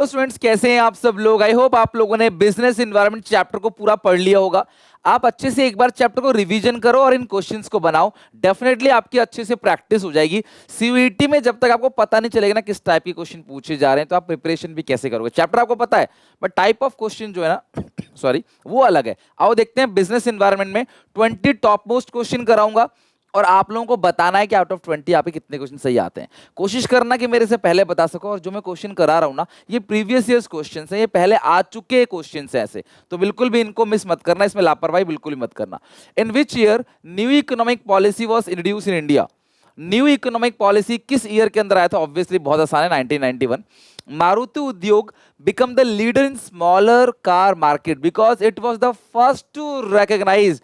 तो स्टूडेंट्स कैसे हैं आप सब लोग। आई होप आप लोगों ने बिजनेस एनवायरनमेंट चैप्टर को पूरा पढ़ लिया होगा। आप अच्छे से एक बार चैप्टर को रिवीजन करो और इन क्वेश्चंस को बनाओ। डेफिनेटली आपकी अच्छे से प्रैक्टिस हो जाएगी। सीयूईटी में जब तक आपको पता नहीं चलेगा ना किस टाइप के क्वेश्चन पूछे जा रहे हैं तो आप प्रिपरेशन भी कैसे करोगे। चैप्टर आपको पता है बट टाइप ऑफ क्वेश्चन जो है ना सॉरी वो अलग है। आओ देखते हैं बिजनेस एनवायरनमेंट में 20 टॉप मोस्ट क्वेश्चन कराऊंगा और आप लोगों को बताना है कि आउट ऑफ 20 आप कितने क्वेश्चन सही आते हैं। कोशिश करना कि मेरे से पहले बता सको। और जो मैं क्वेश्चन करा रहा हूं ना ये प्रीवियस ईयर्स क्वेश्चन हैं, ये पहले आ चुके क्वेश्चन हैं ऐसे, तो बिल्कुल भी इनको मिस मत करना, इसमें लापरवाही बिल्कुल भी मत करना। In which year new economic policy was introduce in India. New economic policy किस ईयर के अंदर आया था? ऑब्वियसली बहुत आसान है, 1991। मारुति उद्योग become the leader in smaller car market because it was the first to recognize।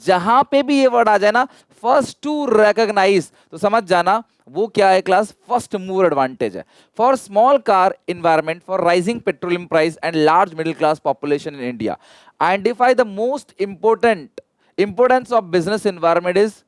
जहां पे भी ये वर्ड आ जाए ना फर्स्ट टू recognize तो समझ जाना वो क्या है क्लास, फर्स्ट मूवर एडवांटेज है for small car environment for rising petroleum price and large middle class population in India. Identify the most important importance of business environment is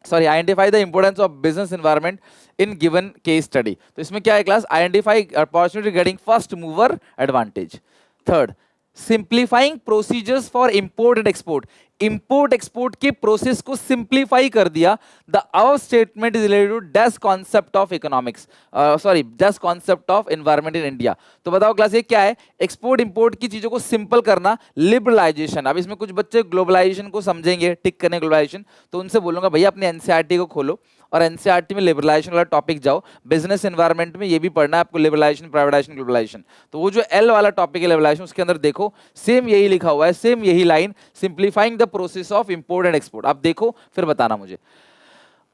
identify the importance of business environment in given case study. तो इसमें क्या है class, identify opportunity getting first mover advantage. Third, simplifying procedures for import and export. Import export के process को simplify कर दिया। The above statement is related to dash concept of economics dash concept of environment in India. तो बताओ class ये क्या है, export import की चीजों को सिंपल करना, लिबरलाइजेशन। अब इसमें कुछ बच्चे ग्लोबलाइजेशन को समझेंगे, टिक करने ग्लोबलाइजेशन, तो उनसे बोलूंगा भैया अपने एनसीईआरटी को खोलो और एनसीईआरटी में लिबरलाइजेशन वाला टॉपिक जाओ। बिजनेस एनवायरनमेंट में ये भी पढ़ना है आपको, लिबरलाइजेशन, प्राइवेटाइजेशन, ग्लोबलाइजेशन। तो वो जो एल वाला टॉपिक है लिबरलाइजेशन, उसके अंदर देखो सेम यही लिखा हुआ है, सेम यही line, simplifying the process of import and export. आप देखो फिर बताना मुझे।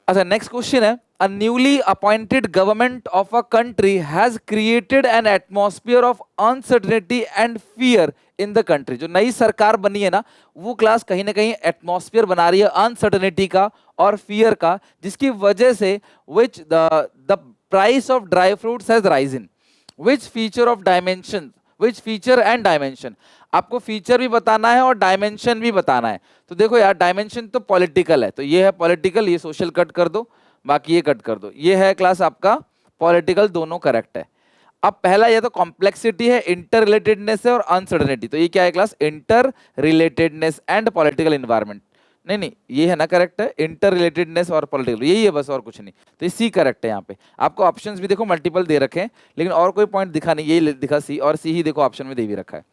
अच्छा नेक्स्ट क्वेश्चन है, a newly appointed government of a country has created an atmosphere of uncertainty and fear in the country। जो नई सरकार बनी है ना वो क्लास कहीं ना कहीं एटमॉस्फेयर बना रही है अनसर्टेनिटी का और फियर का, जिसकी वजह से which the price of dry fruits has risen, which feature of dimension, which feature and dimension। आपको फीचर भी बताना है और डायमेंशन भी बताना है। तो देखो यार डायमेंशन तो पॉलिटिकल है, तो ये है पॉलिटिकल, ये सोशल कट कर दो, बाकी ये कट कर दो। ये है क्लास आपका पॉलिटिकल, दोनों करेक्ट है। अब पहला ये तो कॉम्प्लेक्सिटी है, इंटर रिलेटेडनेस है और अनसर्टेनिटी। तो ये क्या है class, inter relatedness and political environment. नहीं ये है ना करेक्ट है, इंटर रिलेटेडनेस और पॉलिटिकल, यही है बस और कुछ नहीं। तो ये सी करेक्ट है। यहाँ पे आपको ऑप्शंस भी देखो मल्टीपल दे रखे हैं लेकिन और कोई पॉइंट दिखा नहीं, यही दिखा सी, और सी ही देखो ऑप्शन में दे भी रखा है।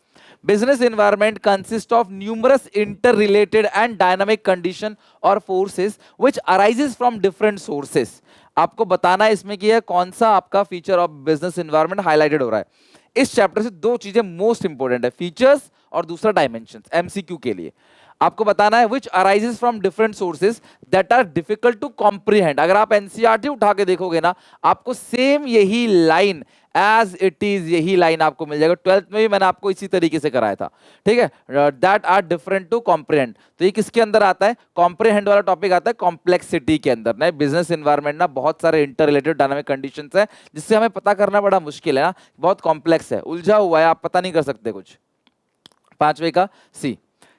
Business environment consists of numerous interrelated and dynamic condition or forces which arises from different sources। आपको बताना है इसमें कि यह कौन सा आपका feature of business environment highlighted हो रहा है। इस चैप्टर से दो चीजें मोस्ट इंपोर्टेंट है, फीचर्स और दूसरा डायमेंशंस। एमसीक्यू के लिए आपको बताना है which arises from different sources that are difficult to comprehend। अगर आप एनसीईआरटी उठा के देखोगे ना आपको सेम यही लाइन एज इट इज, यही लाइन आपको मिल जाएगा। 12th में भी मैंने आपको इसी तरीके से कराया था, ठीक है। That are different to comprehend, तो ये किसके अंदर आता है, कॉम्प्रिहेंड वाला टॉपिक आता है कॉम्प्लेक्सिटी के अंदर। ना बिजनेस एनवायरनमेंट ना बहुत सारे इंटर रिलेटेड डायनामिक कंडीशंस है जिससे हमें पता करना बड़ा मुश्किल है ना, बहुत कॉम्प्लेक्स है, उलझा हुआ है, आप पता नहीं कर सकते कुछ। पांचवे का सी।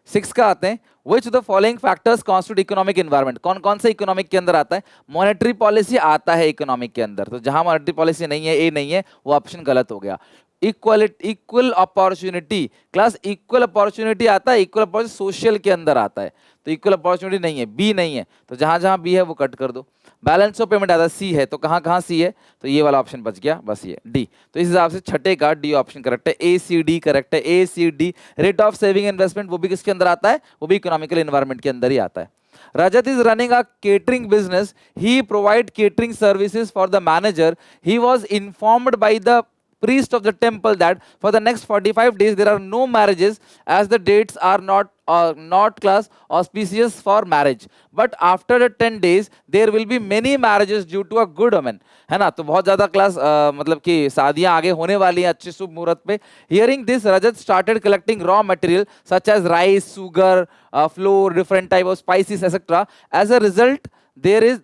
6 का आते हैं, which the following factors constitute economic environment। कौन कौन से इकोनॉमिक के अंदर आता है, मॉनेटरी पॉलिसी आता है इकोनॉमिक के अंदर, तो जहां मॉनेटरी पॉलिसी नहीं है, ए नहीं है, वो ऑप्शन गलत हो गया। Equal opportunity, class equal opportunity आता है, इक्वल अपॉर्चुनिटी सोशल के अंदर आता है, तो इक्वल अपॉर्चुनिटी नहीं है, बी नहीं है, तो जहां जहां बी है वो कट कर दो। बैलेंस ऑफ पेमेंट आता है, सी है, तो कहां कहां सी है, तो ये वाला ऑप्शन बच गया, बस ये डी। तो इस हिसाब से छठे का डी ऑप्शन करेक्ट है, ए सी डी करेक्ट है, A C D. Rate of saving investment वो भी किसके अंदर आता है, वो भी इकोनॉमिकल एनवायरनमेंट के अंदर ही आता है। Rajat is running a catering business. He provide catering services for the manager. He was informed by the priest of the temple that for the next 45 days there are no marriages as the dates are not class auspicious for marriage, but after the 10 days there will be many marriages due to a good omen। है ना, तो बहुत ज्यादा class मतलब कि शादियां आगे होने वाली हैं अच्छे शुभ मुहूर्त पे। Hearing this, Rajat started collecting raw material such as rice, sugar, flour, different type of spices, etc. As a result, there is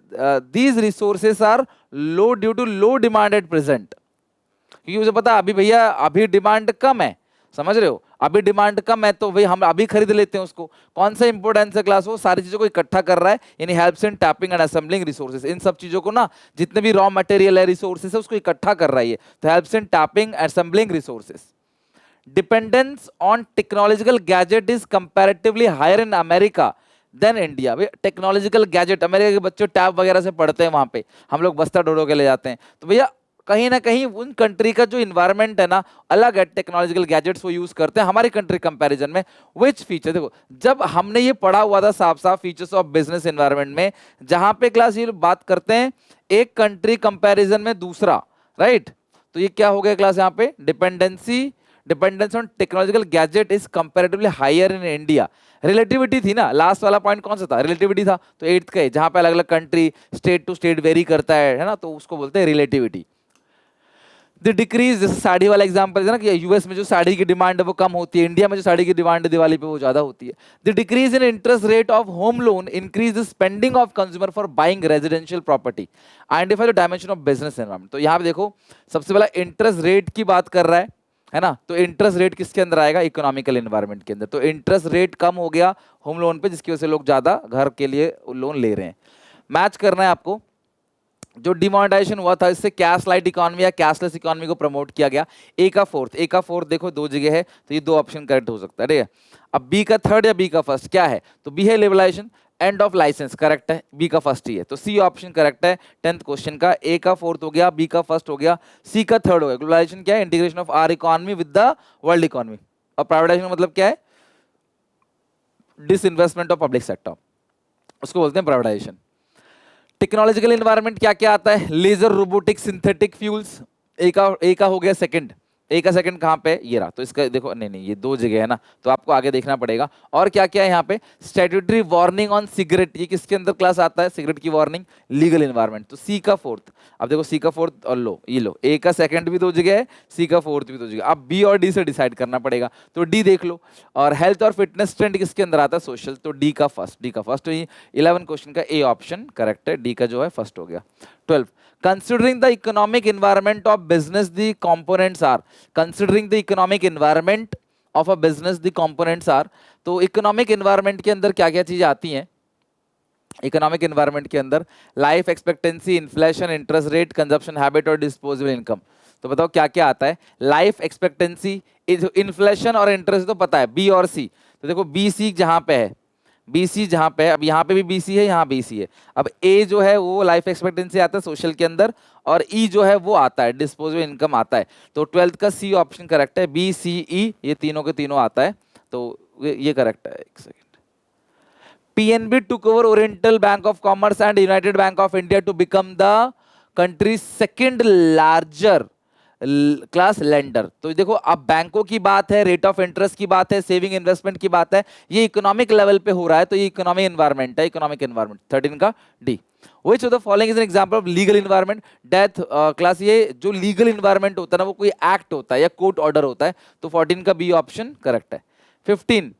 these resources are low due to low demand at present। क्योंकि मुझे पता अभी भैया अभी demand कम है, समझ रहे हो, अभी डिमांड कम है तो भाई हम अभी खरीद लेते हैं उसको। कौन सा इंपोर्टेंस है क्लास, वो सारी चीजों को इकट्ठा कर रहा है, यानी helps in tapping and assembling resources. इन सब चीजों को ना, जितने भी रॉ मटेरियल है, रिसोर्सेज है, उसको इकट्ठा कर रहा है ये, तो helps in tapping assembling resources. Dependence on technological gadget is comparatively higher in America than India. भाई टेक्नोलॉजिकल गैजेट, अमेरिका के बच्चे टैब वगैरह से पढ़ते हैं वहां पे, हम लोग बस्ता डोडो के ले जाते हैं, तो भैया कहीं ना कहीं उन कंट्री का जो इन्वायरमेंट है ना अलग है, टेक्नोलॉजिकल गैजेट्स वो यूज करते हैं हमारी कंट्री कंपैरिजन में। विच फीचर, देखो जब हमने ये पढ़ा हुआ था साफ साफ फीचर्स ऑफ बिजनेस एनवायरनमेंट में, जहां पे क्लास ये बात करते हैं एक कंट्री कंपैरिजन में दूसरा, राइट। तो ये क्या हो गया क्लास, यहाँ पे dependence on technological gadget is comparatively higher in India. Relativity थी ना, लास्ट वाला पॉइंट कौन सा था, रिलेटिविटी था, तो 8th का जहां पे अलग अलग country state to state vary करता है ना, तो उसको बोलते हैं रिलेटिविटी। द डिक्रीज, जैसे साड़ी वाला एग्जांपल है ना, कि यूएस में जो साड़ी की डिमांड है वो कम होती है, इंडिया में जो साड़ी की डिमांड है दिवाली पे वो ज्यादा होती है। The decrease in interest rate of home loan increase the spending of consumer for buying residential property. Identify the dimension of business environment. तो यहाँ पे देखो सबसे पहला इंटरेस्ट रेट की बात कर रहा है ना, तो इंटरेस्ट रेट किसके अंदर आएगा, इकोनॉमिकल एनवायरनमेंट के अंदर। तो इंटरेस्ट रेट कम हो गया होम लोन पे, जिसकी वजह से लोग ज्यादा घर के लिए लोन ले रहे हैं। मैच करना है आपको, जो डिमोनेटाइजेशन हुआ था इससे कैश लाइट इकोनॉमी या कैशलेस इकोनॉमी को प्रमोट किया गया। ए का फोर्थ देखो दो जगह है, तो ये दो ऑप्शन करेक्ट हो सकता है, ठीक है। अब बी का थर्ड या बी का फर्स्ट क्या है, तो बी है liberalisation, end of licence correct है, बी का फर्स्ट ही है, तो सी ऑप्शन करेक्ट है 10th क्वेश्चन का। ए का फोर्थ हो गया, बी का फर्स्ट हो गया, सी का थर्ड हो गया। ग्लोबलाइजेशन क्या है, integration of our economy with the world economy. और प्राइवेटाइजेशन मतलब क्या है, डिसइन्वेस्टमेंट ऑफ पब्लिक सेक्टर, उसको बोलते हैं प्राइवेटाइजेशन। टेक्नोलॉजिकल एनवायरनमेंट क्या क्या आता है, लेजर, रोबोटिक, सिंथेटिक फ्यूल्स। ए का हो गया सेकंड, ए का सेकंड कहाँ पे, ये रहा, तो इसका देखो नहीं ये दो जगह है ना, तो आपको आगे देखना पड़ेगा। और क्या क्या है यहाँ पे, स्टैट्यूटरी वार्निंग ऑन सिगरेट, ये किसके अंदर क्लास आता है, सिगरेट की वार्निंग, लीगल एनवायरनमेंट। तो सी का फोर्थ, अब देखो सी का फोर्थ और लो ये लो, ए का सेकंड भी दो जगह है, सी का फोर्थ भी दो जगह, अब बी और डी से डिसाइड करना पड़ेगा, तो डी देख लो। और हेल्थ और फिटनेस ट्रेंड किसके अंदर आता है, सोशल, तो डी का फर्स्ट। तो ये 11 क्वेश्चन का ए ऑप्शन करेक्ट है, डी का जो है फर्स्ट हो गया। 12, considering the economic environment of business the components are, considering the economic environment of a business the components are। तो इकोनॉमिक एनवायरनमेंट के अंदर क्या क्या चीजें आती हैं, इकोनॉमिक एनवायरनमेंट के अंदर life expectancy, inflation, interest rate, consumption habit और डिस्पोजेबल इनकम। तो बताओ क्या क्या आता है, लाइफ एक्सपेक्टेंसी, इन्फ्लेशन और इंटरेस्ट तो पता है, बी और सी। तो देखो बी सी जहां पे है, बीसी जहां पे है, अब यहाँ पे भी बीसी है, यहाँ बीसी है। अब ए जो है वो लाइफ एक्सपेक्टेंसी आता है सोशल के अंदर, और ई जो है वो आता है डिस्पोजेबल इनकम आता है। तो 12th का सी ऑप्शन करेक्ट है, बी सी ई ये तीनों के तीनों आता है, तो ये करेक्ट है। एक second, PNB took over Oriental Bank of Commerce and United Bank of India to become the country's second larger class lender. तो देखो अब बैंकों की बात है, रेट ऑफ इंटरेस्ट की बात है, सेविंग इन्वेस्टमेंट की बात है, ये इकोनॉमिक लेवल पे हो रहा है, तो ये इकोनॉमिक एनवायरनमेंट है, इकोनॉमिक एनवायरनमेंट। 13 का D. Which of the following is an example of legal environment? Death class, ये जो लीगल इन्वायरमेंट होता है ना वो कोई एक्ट होता है या कोर्ट ऑर्डर होता है, तो 14 का बी ऑप्शन करेक्ट है। 15,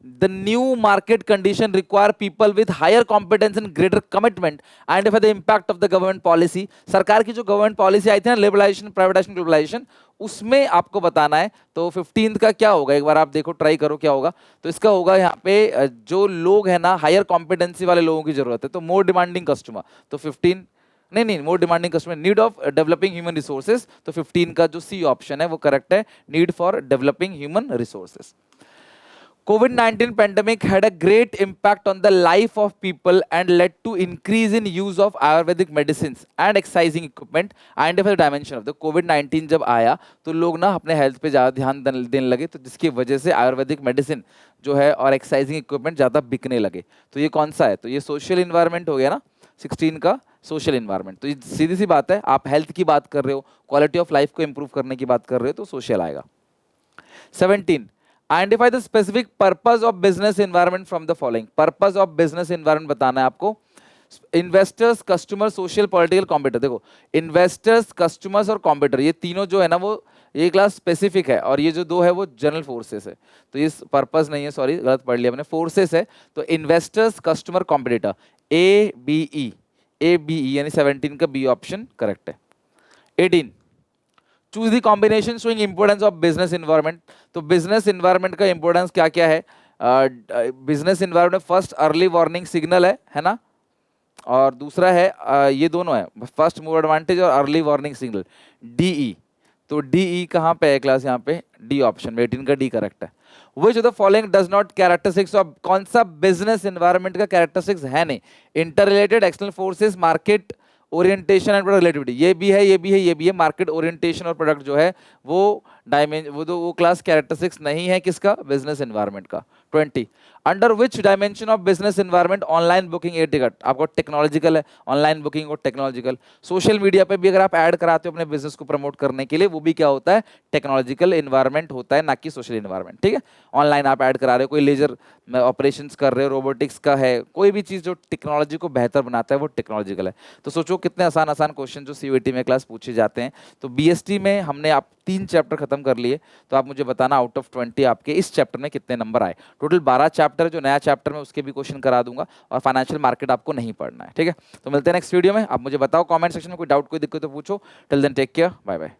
the new market condition require people with higher competence and greater commitment and for the impact of the government policy। सरकार की जो गवर्नमेंट पॉलिसी आई थी ना, लिबरलाइजेशन, प्राइवेटाइजेशन, ग्लोबलाइजेशन, उसमें आपको बताना है। तो 15 का क्या होगा, एक बार आप देखो, ट्राई करो क्या होगा। तो इसका होगा यहाँ पे जो लोग है ना हायर कॉम्पिटेंसी वाले लोगों की जरूरत है, तो मोर डिमांडिंग कस्टमर। तो 15 नहीं more demanding customer, need of developing human resources. तो 15 का जो सी ऑप्शन है वो करेक्ट है, need for developing human resources. COVID-19 pandemic had a great impact on the life of people and led to increase in use of Ayurvedic medicines and exercising equipment। Identify the dimension of the COVID-19 जब आया तो लोग ना अपने health पे ज़्यादा ध्यान देने लगे, तो जिसकी वजह से आयुर्वेदिक मेडिसिन जो है और एक्सरसाइजिंग इक्विपमेंट ज़्यादा बिकने लगे। तो ये कौन सा है, तो ये सोशल इन्वायरमेंट हो गया ना, 16 का सोशल इन्वायरमेंट। तो ये सीधी सी बात है, आप हेल्थ की बात कर रहे हो, क्वालिटी ऑफ लाइफ को इंप्रूव करने की बात कर रहे हो, तो सोशल आएगा। 17, identify the specific purpose of business environment from the following. Purpose of business environment बताना है आपको, investors, customer, social, political, competitor. देखो इन्वेस्टर्स, कस्टमर्स और कॉम्पिटिटर ये तीनों जो है ना वो ये क्लास स्पेसिफिक है, और ये जो दो है वो जनरल फोर्सेस है। तो ये पर्पस नहीं है, सॉरी गलत पढ़ लिया मैंने, फोर्सेस है। तो investors, customer, competitor, A B E यानी 17 का बी ऑप्शन करेक्ट है। 18, choose the combination showing importance of business environment. तो बिजनेस इन्वायरमेंट का इंपोर्टेंस क्या क्या है? Business environment first early warning signal है ना, और दूसरा है ये दोनों है, फर्स्ट मूव एडवांटेज और अर्ली वार्निंग सिग्नल, डीई। तो डीई कहाँ पे है क्लास? यहाँ पे डी ऑप्शन में, 18 का डी करेक्ट है। Which of the following does not characteristics of, कौन सा बिजनेस एनवायरनमेंट का कैरेक्टरिस्टिक्स है नहीं? Inter related, external forces, market orientation and product relativity. ये भी है, ये भी है, ये भी है। मार्केट ओरिएंटेशन और प्रोडक्ट जो है वो वो क्लास कैरेक्टरिस्टिक्स नहीं है किसका? बिजनेस एनवायरनमेंट का। 20 under which dimension of business environment online booking air ticket? आपको टेक्नोलॉजिकल है, ऑनलाइन बुकिंग और टेक्नोलॉजिकल। सोशल मीडिया पे भी अगर आप ऐड कराते हो अपने बिजनेस को प्रमोट करने के लिए, वो भी क्या होता है? टेक्नोलॉजिकल एनवायरनमेंट होता है, ना कि सोशल एनवायरनमेंट। ठीक है, ऑनलाइन आप ऐड करा रहे हो, कोई लेजर ऑपरेशंस कर रहे हो, रोबोटिक्स का है, कोई भी चीज़ जो टेक्नोलॉजी को बेहतर बनाता है वो टेक्नोलॉजिकल है। तो सोचो कितने आसान आसान क्वेश्चन जो सीयूईटी में क्लास पूछे जाते हैं। तो बीएसटी में हमने आप 3 चैप्टर खत्म कर लिए। तो आप मुझे बताना आउट ऑफ 20 आपके इस चैप्टर में कितने नंबर आए। टोटल 12 चैप्टर है, जो नया चैप्टर में उसके भी क्वेश्चन करा दूंगा, और फाइनेंशियल मार्केट आपको नहीं पढ़ना है। ठीक है, तो मिलते हैं नेक्स्ट वीडियो में। आप मुझे बताओ कमेंट सेक्शन में, कोई डाउट कोई दिक्कत तो पूछो। Till then take care, bye bye.